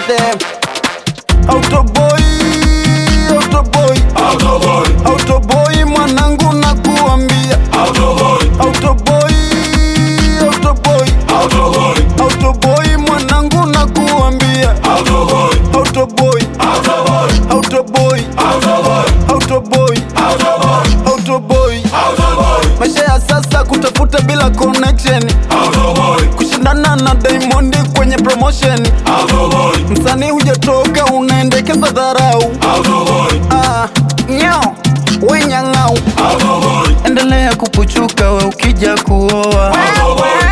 them. Autoboy, autoboy, Autoboy, autoboy mwanangu nakuambia. Autoboy, Autoboy, autoboy, Autoboy, autoboy mwanangu nakuambia. Autoboy, Autoboy, Autoboy, autoboy, Autoboy, autoboy, Autoboy, autoboy. Autoboy, Maisha ya sasa kutafuta bila connection, Autoboy, kushindana na Diamond kwenye promotion. Autoboy, Msanii hujatoka unaendekeza dharau. Autoboy, Nyao wenyang'au, Autoboy, endelea kupuchuka we ukija kuoa.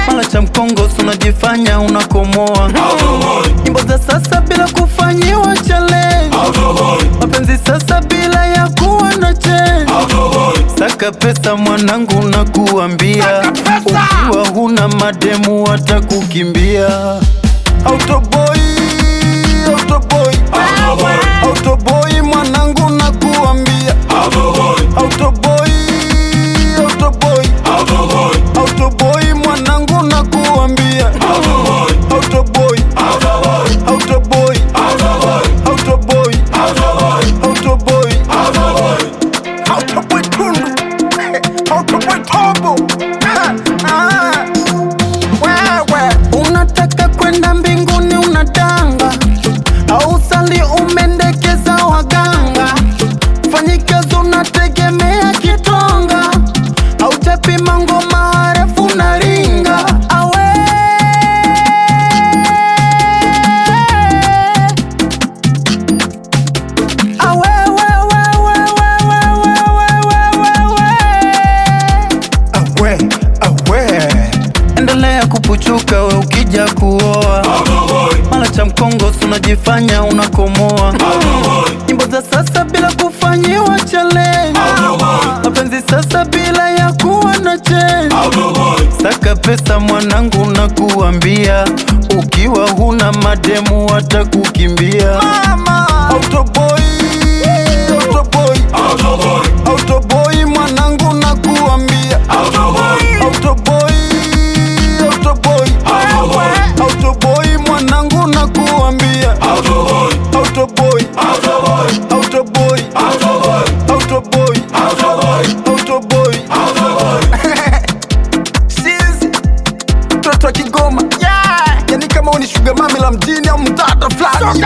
Mala cha mkongo unajifanya unakomoa. Autoboy, Nyimbo za sasa bila kufanyiwa challenge, Autoboy, mapenzi sasa bila ya kuwa na change. Autoboy, Saka pesa mwanangu nakuambia, ukiwa huna mademu watakukimbia. Autoboy, autoboy, Autoboy, autoboy mwanangu nakuambia. Autoboy, Autoboy, autoboy, Autoboy, autoboy mwanangu nakuambia. Autoboy, Autoboy, Autoboy, autoboy, Autoboy, autoboy, Autoboy, autoboy, Autoboy, autoboy tundu, autoboy tobo. Wewe unataka kwenda mbinguni unadanga, au sali umendekeza waganga. Fanyikazi unategemea kitonga, au chapima ngoma refu na ringa. Awe endelea kupuchuka we ukija kuoa. Autoboy, Mala cha mkongo unajifanya unakomoa. Autoboy, Nyimbo za sasa bila kufanyiwa challenge, Autoboy, mapenzi sasa bila ya kuwa na change. Autoboy, Saka pesa mwanangu nakuambia, ukiwa huna mademu watakukimbia. Autoboy, autoboy, Autoboy, autoboy mwanangu nakuambia. Autoboy, Autoboy, autoboy, autoboy mwanangu nakuambia. Autoboy, Autoboy, Autoboy, autoboy, Autoboy, autoboy, Autoboy, autoboy. Autoboy, Sisi mtoto wa Kigoma, yani kama uni sugar mami la mjini au mtata fulani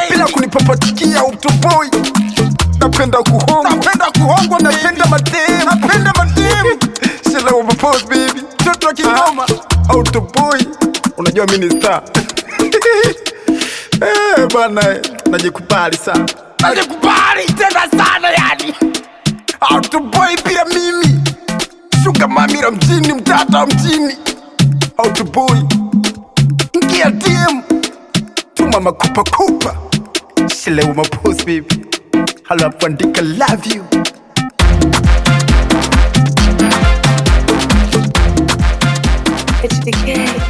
bila kunipapatikia. Autoboy, napenda kuhongwa, napenda mademu, shela wa mapose baby, mtoto wa Kigoma. Autoboy, unajua mimi ni star. Bwana najikubali sana, najikubali tena sana yani. Autoboy pia mimi, sugar mami la mjini, mtata wa mjini. Autoboy, ingia DM, tuma makupa, shile wa mapose baby, halafu andika love you. HDK.